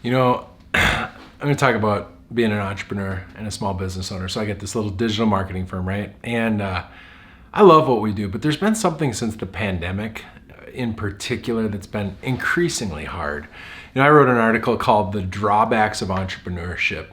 I'm going to talk about being an entrepreneur and a small business owner. So I get this little digital marketing firm, right? And I love what we do, but there's been something since the pandemic in particular that's been increasingly hard. I wrote an article called The Drawbacks of Entrepreneurship.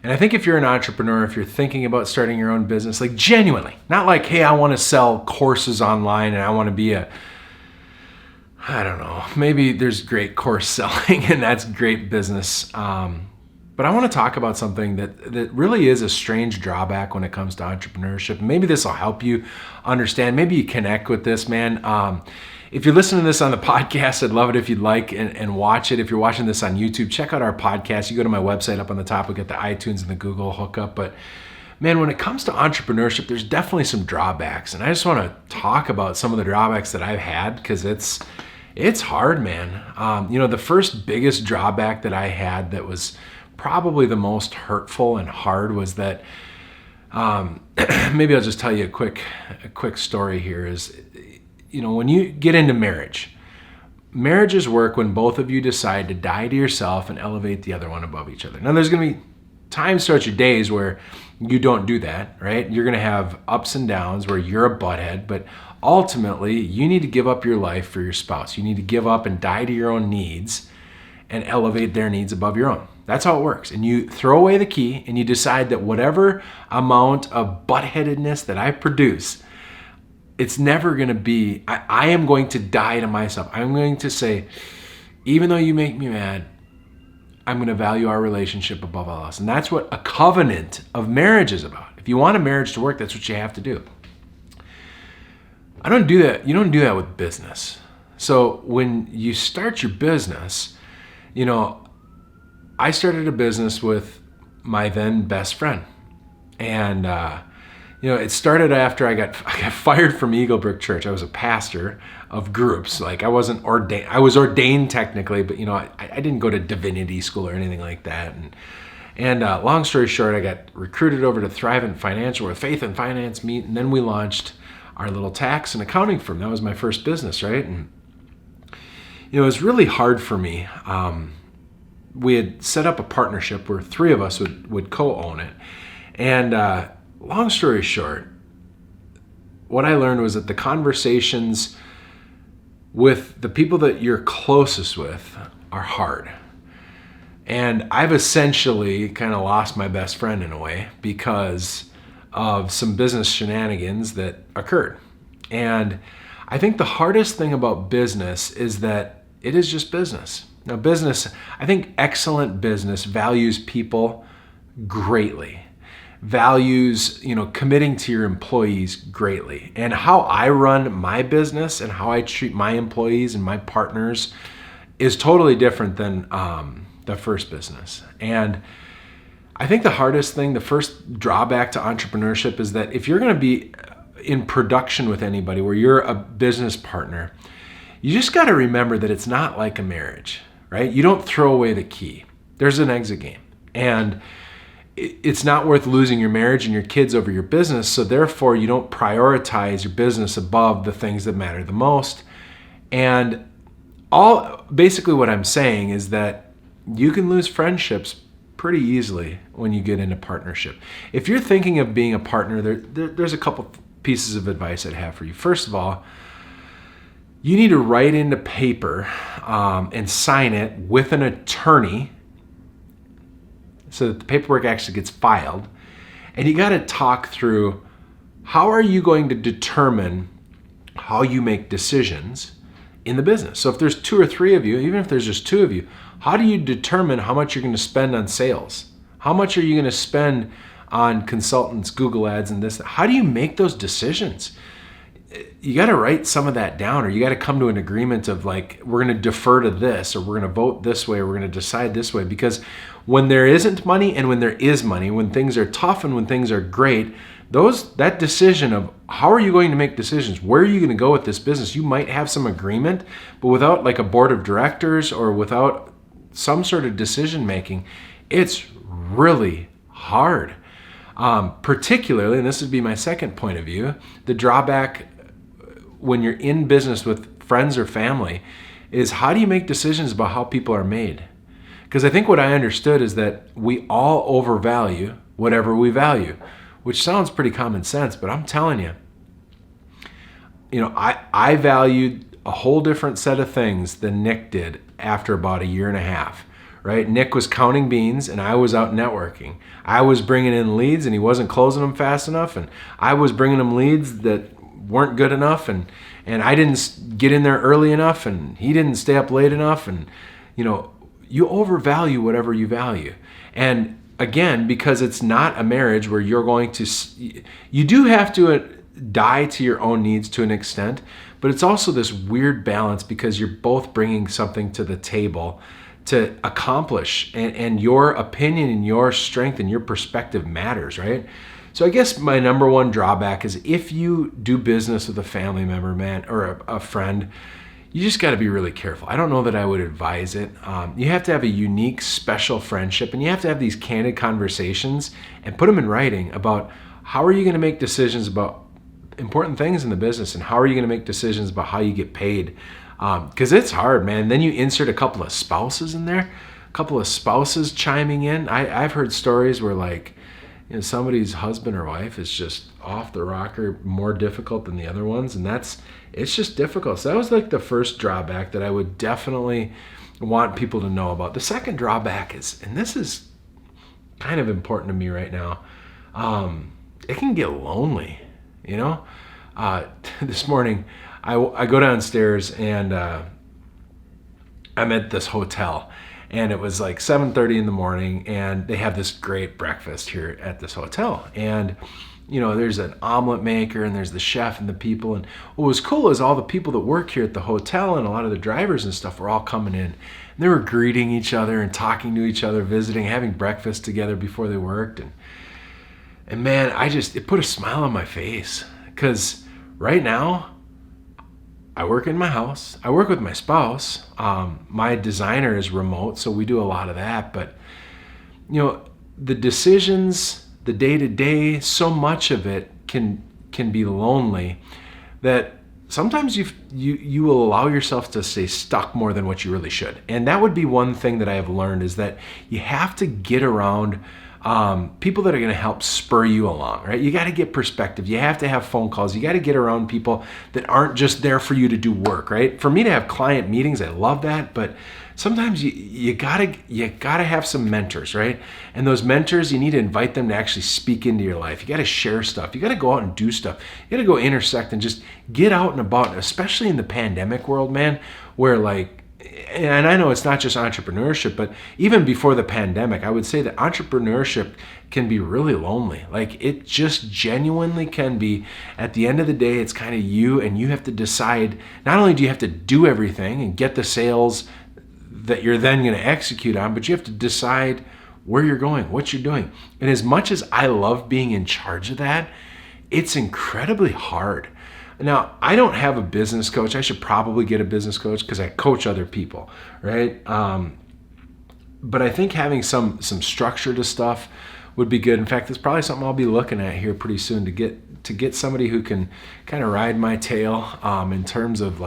And I think if you're an entrepreneur, if you're thinking about starting your own business, like genuinely, not like, hey, I want to sell courses online and I want to be I don't know, maybe there's great course selling and that's great business. But I want to talk about something that really is a strange drawback when it comes to entrepreneurship. Maybe this will help you understand. Maybe you connect with this, man. If you're listening to this on the podcast, I'd love it if you'd like and watch it. If you're watching this on YouTube, check out our podcast. You go to my website up on the top, we get the iTunes and the Google hookup. But man, when it comes to entrepreneurship, there's definitely some drawbacks. And I just want to talk about some of the drawbacks that I've had because it's hard, man. The first biggest drawback that I had that was probably the most hurtful and hard was that, maybe I'll just tell you a quick story here is, when you get into marriages work when both of you decide to die to yourself and elevate the other one above each other. Now there's going to be times throughout your days where you don't do that, right? You're going to have ups and downs where you're a butthead, but ultimately you need to give up your life for your spouse. You need to give up and die to your own needs and elevate their needs above your own. That's how it works. And you throw away the key and you decide that whatever amount of buttheadedness that I produce, it's never going to be, I am going to die to myself. I'm going to say, even though you make me mad, I'm going to value our relationship above all else. And that's what a covenant of marriage is about. If you want a marriage to work, that's what you have to do. I don't do that. You don't do that with business. So when you start your business, I started a business with my then best friend. And, it started after I got fired from Eagle Brick Church. I was a pastor of groups. Like I wasn't ordained. I was ordained technically, but I didn't go to divinity school or anything like that. And long story short, I got recruited over to Thrivent Financial, where faith and finance meet. And then we launched our little tax and accounting firm. That was my first business, right? And it was really hard for me. We had set up a partnership where three of us would co-own it. And long story short, what I learned was that the conversations with the people that you're closest with are hard. And I've essentially kind of lost my best friend in a way because of some business shenanigans that occurred. And I think the hardest thing about business is that it is just business. Now, I think excellent business values people greatly, values, committing to your employees greatly. And how I run my business and how I treat my employees and my partners is totally different than the first business. And I think the first drawback to entrepreneurship is that if you're going to be in production with anybody where you're a business partner, you just got to remember that it's not like a marriage, right? You don't throw away the key. There's an exit game. And it's not worth losing your marriage and your kids over your business. So therefore, you don't prioritize your business above the things that matter the most. And basically what I'm saying is that you can lose friendships pretty easily when you get into partnership. If you're thinking of being a partner, there's a couple pieces of advice I'd have for you. First of all, you need to write into paper and sign it with an attorney so that the paperwork actually gets filed. And you got to talk through how are you going to determine how you make decisions in the business. So if there's two or three of you, even if there's just two of you, how do you determine how much you're going to spend on sales? How much are you going to spend on consultants, Google ads, and this? How do you make those decisions? You got to write some of that down, or you got to come to an agreement of like, we're going to defer to this, or we're going to vote this way, or we're going to decide this way. Because when there isn't money and when there is money, when things are tough and when things are great, that decision of how are you going to make decisions, where are you going to go with this business, you might have some agreement, but without like a board of directors or without some sort of decision making, it's really hard. Particularly, and this would be my second point of view, the drawback when you're in business with friends or family is how do you make decisions about how people are made? Because I think what I understood is that we all overvalue whatever we value, which sounds pretty common sense, but I'm telling you, I valued a whole different set of things than Nick did after about a year and a half, right? Nick was counting beans and I was out networking. I was bringing in leads and he wasn't closing them fast enough, and I was bringing him leads that weren't good enough, and I didn't get in there early enough, and he didn't stay up late enough, and you overvalue whatever you value. And again, because it's not a marriage where you're going to, you do have to die to your own needs to an extent, but it's also this weird balance because you're both bringing something to the table to accomplish, and your opinion and your strength and your perspective matters, right? So I guess my number one drawback is if you do business with a family member, man, or a friend, you just got to be really careful. I don't know that I would advise it. You have to have a unique, special friendship, and you have to have these candid conversations and put them in writing about how are you going to make decisions about important things in the business, and how are you going to make decisions about how you get paid. Because it's hard, man. Then you insert a couple of spouses in there, a couple of spouses chiming in. I've heard stories where somebody's husband or wife is just off the rocker, more difficult than the other ones, and it's just difficult. So that was the first drawback that I would definitely want people to know about. The second drawback is, and this is kind of important to me right now, it can get lonely, This morning, I go downstairs and I'm at this hotel, and it was 7:30 in the morning, and they have this great breakfast here at this hotel. And there's an omelet maker, and there's the chef and the people. And what was cool is all the people that work here at the hotel and a lot of the drivers and stuff were all coming in. And they were greeting each other and talking to each other, visiting, having breakfast together before they worked. And man, it put a smile on my face, because right now, I work in my house. I work with my spouse. My designer is remote, so we do a lot of that. But, the decisions, the day-to-day, so much of it can be lonely that sometimes you will allow yourself to stay stuck more than what you really should. And that would be one thing that I have learned, is that you have to get around people that are going to help spur you along, right? You got to get perspective. You have to have phone calls. You got to get around people that aren't just there for you to do work, right? For me to have client meetings, I love that, but sometimes you gotta have some mentors, right? And those mentors, you need to invite them to actually speak into your life. You got to share stuff. You got to go out and do stuff. You got to go intersect and just get out and about, especially in the pandemic world, man, where and I know it's not just entrepreneurship, but even before the pandemic, I would say that entrepreneurship can be really lonely. It just genuinely can be. At the end of the day, it's kind of you, and you have to decide, not only do you have to do everything and get the sales that you're then going to execute on, but you have to decide where you're going, what you're doing. And as much as I love being in charge of that, it's incredibly hard. Now, I don't have a business coach. I should probably get a business coach because I coach other people, right? But I think having some structure to stuff would be good. In fact, it's probably something I'll be looking at here pretty soon to get somebody who can kind of ride my tail in terms of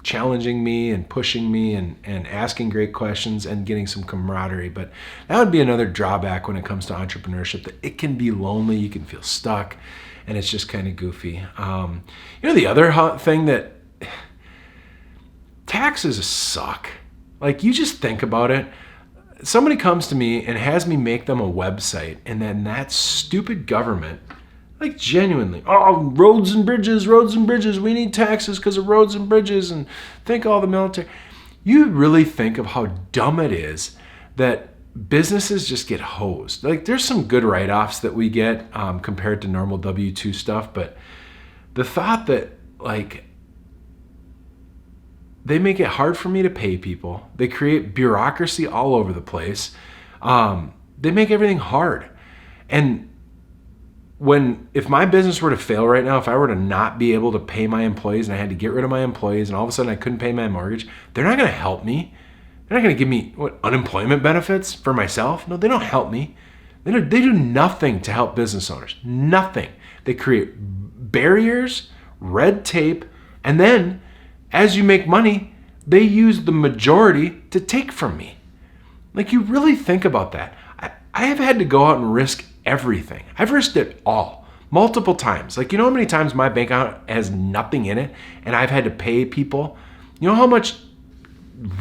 challenging me and pushing me and asking great questions and getting some camaraderie. But that would be another drawback when it comes to entrepreneurship, that it can be lonely, you can feel stuck, and it's just kind of goofy. The other thing that taxes suck. You just think about it. Somebody comes to me and has me make them a website, and then that stupid government, genuinely, roads and bridges, we need taxes because of roads and bridges, and think all the military. You really think of how dumb it is that businesses just get hosed. There's some good write-offs that we get compared to normal W-2 stuff, but the thought that they make it hard for me to pay people, they create bureaucracy all over the place, they make everything hard. And if my business were to fail right now, if I were to not be able to pay my employees and I had to get rid of my employees and all of a sudden I couldn't pay my mortgage, they're not going to help me. They're not going to give me unemployment benefits for myself. No, they don't help me. They do nothing to help business owners. Nothing. They create barriers, red tape, and then as you make money, they use the majority to take from me. Like, you really think about that. I have had to go out and risk everything. I've risked it all multiple times. Like, you know how many times my bank account has nothing in it and I've had to pay people? You know how much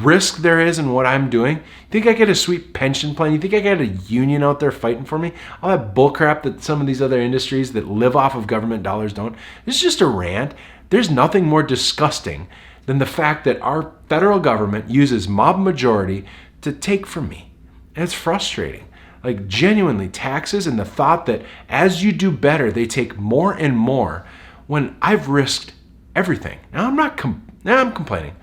risk there is in what I'm doing? You think I get a sweet pension plan? You think I got a union out there fighting for me? All that bullcrap that some of these other industries that live off of government dollars don't. It's just a rant. There's nothing more disgusting than the fact that our federal government uses mob majority to take from me. And it's frustrating. Like, genuinely, taxes and the thought that as you do better, they take more and more when I've risked everything. Now, I'm complaining.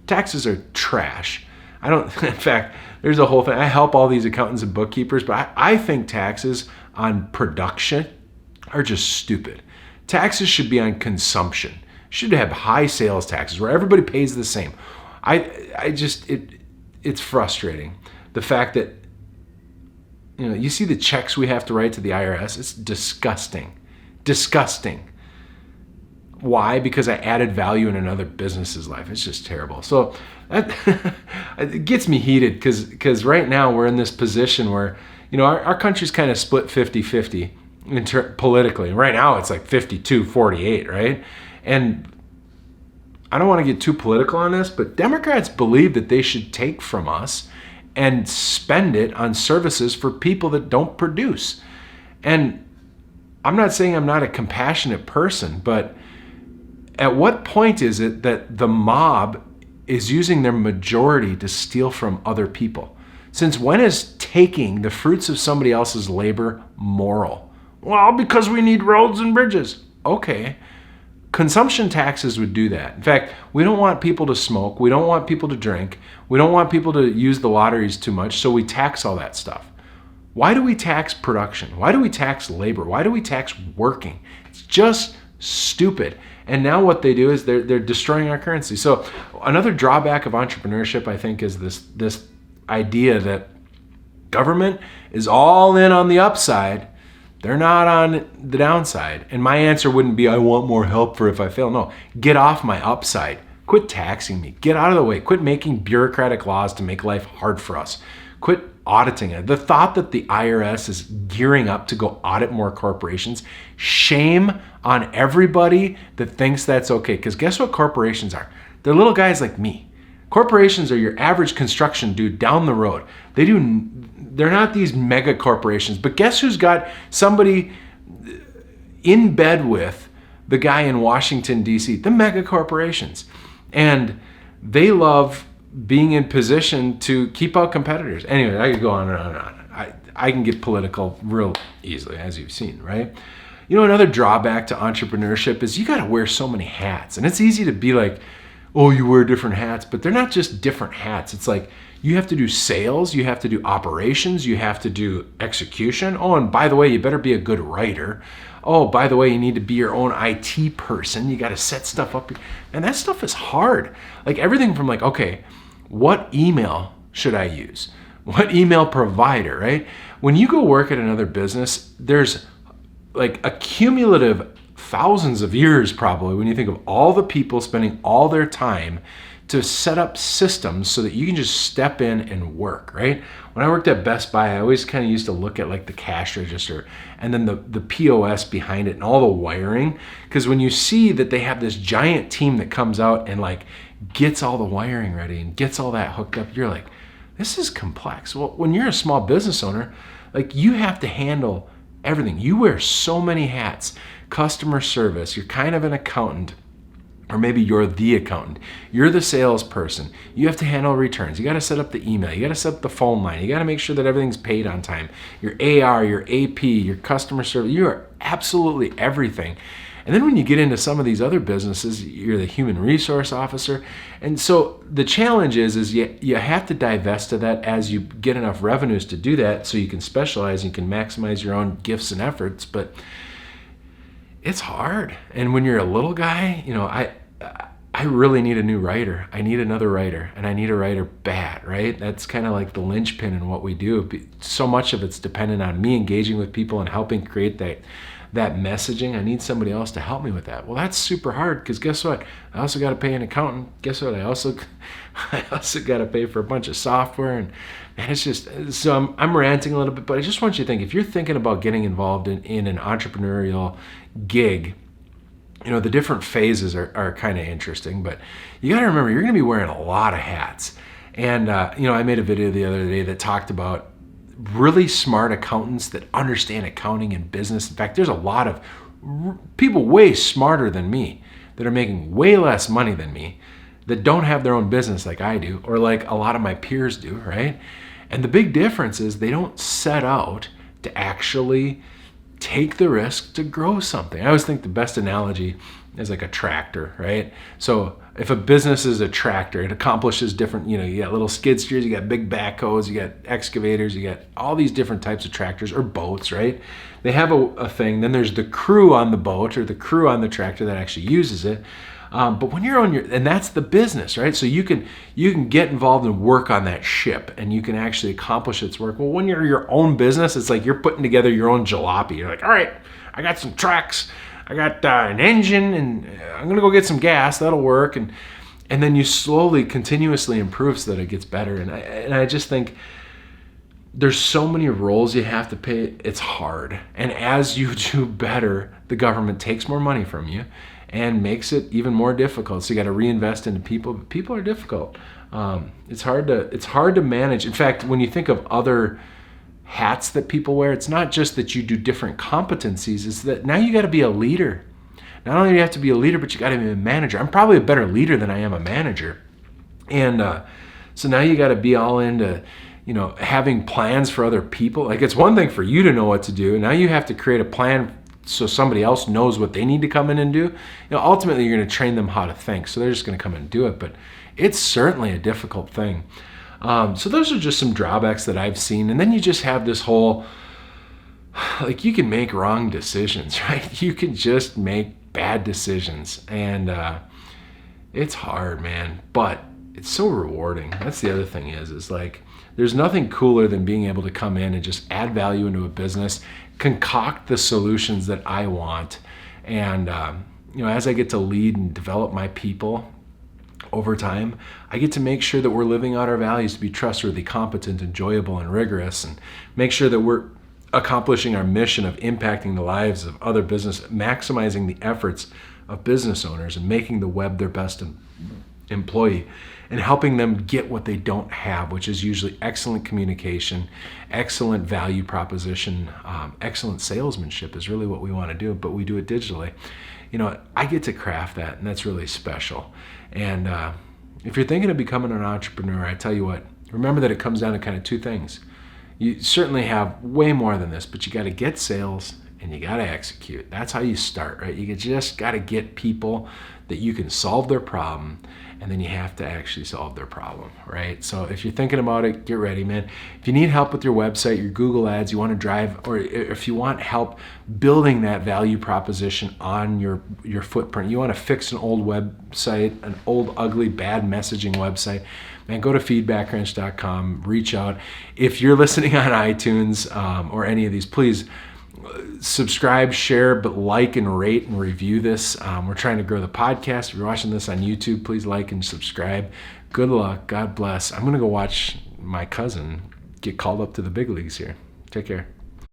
Taxes are trash. In fact, there's a whole thing. I help all these accountants and bookkeepers, but I think taxes on production are just stupid. Taxes should be on consumption. Should have high sales taxes where everybody pays the same. It's frustrating. The fact that, you see the checks we have to write to the IRS, it's disgusting. Disgusting. Why? Because I added value in another business's life. It's just terrible. So that it gets me heated because right now we're in this position where, our country's kind of split 50-50 politically. Right now it's like 52-48, right? And I don't want to get too political on this, but Democrats believe that they should take from us and spend it on services for people that don't produce. And I'm not saying I'm not a compassionate person, but at what point is it that the mob is using their majority to steal from other people? Since when is taking the fruits of somebody else's labor moral? Well, because we need roads and bridges. Okay. Consumption taxes would do that. In fact, we don't want people to smoke. We don't want people to drink. We don't want people to use the lotteries too much, so we tax all that stuff. Why do we tax production? Why do we tax labor? Why do we tax working? It's just stupid. And now what they do is they're destroying our currency. So another drawback of entrepreneurship, I think, is this idea that government is all in on the upside. They're not on the downside. And my answer wouldn't be, I want more help for if I fail. No, get off my upside. Quit taxing me. Get out of the way. Quit making bureaucratic laws to make life hard for us. Quit auditing it. The thought that the IRS is gearing up to go audit more corporations, shame on everybody that thinks that's okay. Because guess what corporations are? They're little guys like me. Corporations are your average construction dude down the road. They're not these mega corporations, but guess who's got somebody in bed with the guy in Washington, D.C.? The mega corporations. And they love being in position to keep out competitors. Anyway, I could go on and on and on. I can get political real easily, as you've seen, right? Another drawback to entrepreneurship is you got to wear so many hats. And it's easy to be like, oh, you wear different hats, but they're not just different hats. It's like you have to do sales, you have to do operations, you have to do execution. Oh, and by the way, you better be a good writer. Oh, by the way, you need to be your own IT person. You got to set stuff up. And that stuff is hard. Like everything from like, okay, what email should I use? What email provider, right? When you go work at another business, there's like a cumulative thousands of years probably when you think of all the people spending all their time to set up systems so that you can just step in and work, right? When I worked at Best Buy, I always kind of used to look at like the cash register and then the POS behind it and all the wiring. Because when you see that they have this giant team that comes out and like gets all the wiring ready and gets all that hooked up, you're like, this is complex. Well, when you're a small business owner, like you have to handle everything. You wear so many hats. Customer service, you're kind of an accountant, or maybe you're the accountant. You're the salesperson. You have to handle returns. You got to set up the email. You got to set up the phone line. You got to make sure that everything's paid on time. Your AR, your AP, your customer service, you are absolutely everything. And then when you get into some of these other businesses, you're the human resource officer. And so the challenge is you have to divest of that as you get enough revenues to do that so you can specialize and you can maximize your own gifts and efforts. But it's hard. And when you're a little guy, I really need a new writer. I need another writer, and I need a writer bad, right? That's kind of like the linchpin in what we do. So much of it's dependent on me engaging with people and helping create that messaging. I need somebody else to help me with that. Well, that's super hard because guess what? I also got to pay an accountant. Guess what? I also got to pay for a bunch of software, and it's just, so I'm ranting a little bit, but I just want you to think, if you're thinking about getting involved in an entrepreneurial gig, the different phases are kind of interesting, but you got to remember, you're going to be wearing a lot of hats. And, I made a video the other day that talked about really smart accountants that understand accounting and business. In fact, there's a lot of people way smarter than me that are making way less money than me that don't have their own business like I do, or like a lot of my peers do, right? And the big difference is they don't set out to actually take the risk to grow something. I always think the best analogy is like a tractor, right? So if a business is a tractor, it accomplishes different, you got little skid steers, you got big backhoes, you got excavators, you got all these different types of tractors or boats, right? They have a thing. Then there's the crew on the boat or the crew on the tractor that actually uses it. But when you're on and that's the business, right? So you can get involved and work on that ship, and you can actually accomplish its work. Well, when you're your own business, it's like you're putting together your own jalopy. You're like, all right, I got some tracks, I got an engine, and I'm gonna go get some gas. That'll work, and then you slowly, continuously improve so that it gets better. And I just think there's so many roles you have to pay. It's hard, and as you do better, the government takes more money from you and makes it even more difficult. So you got to reinvest into people. But people are difficult. It's hard to manage. In fact, when you think of other hats that people wear, it's not just that you do different competencies. It's that now you got to be a leader. Not only do you have to be a leader, but you got to be a manager. I'm probably a better leader than I am a manager. And so now you got to be all into having plans for other people. Like, it's one thing for you to know what to do. Now you have to create a plan so somebody else knows what they need to come in and do. Ultimately, you're going to train them how to think. So they're just going to come in and do it. But it's certainly a difficult thing. So those are just some drawbacks that I've seen. And then you just have this whole, like, you can make wrong decisions, right? You can just make bad decisions. And it's hard, man. But it's so rewarding. That's the other thing is like, there's nothing cooler than being able to come in and just add value into a business, concoct the solutions that I want. And, as I get to lead and develop my people over time, I get to make sure that we're living out our values to be trustworthy, competent, enjoyable, and rigorous, and make sure that we're accomplishing our mission of impacting the lives of other business, maximizing the efforts of business owners, and making the web their best employee, and helping them get what they don't have, which is usually excellent communication, excellent value proposition, excellent salesmanship is really what we want to do, but we do it digitally. I get to craft that, and that's really special. And if you're thinking of becoming an entrepreneur, I tell you what, remember that it comes down to kind of two things. You certainly have way more than this, but you got to get sales and you got to execute. That's how you start, right? You just got to get people that you can solve their problem, and then you have to actually solve their problem, right? So if you're thinking about it, get ready, man. If you need help with your website, your Google ads, you want to drive, or if you want help building that value proposition on your footprint, you want to fix an old website, an old, ugly, bad messaging website, man, go to feedbackwrench.com, reach out. If you're listening on iTunes or any of these, please subscribe, share, but like and rate and review this. We're trying to grow the podcast. If you're watching this on YouTube, please like and subscribe. Good luck. God bless. I'm going to go watch my cousin get called up to the big leagues here. Take care.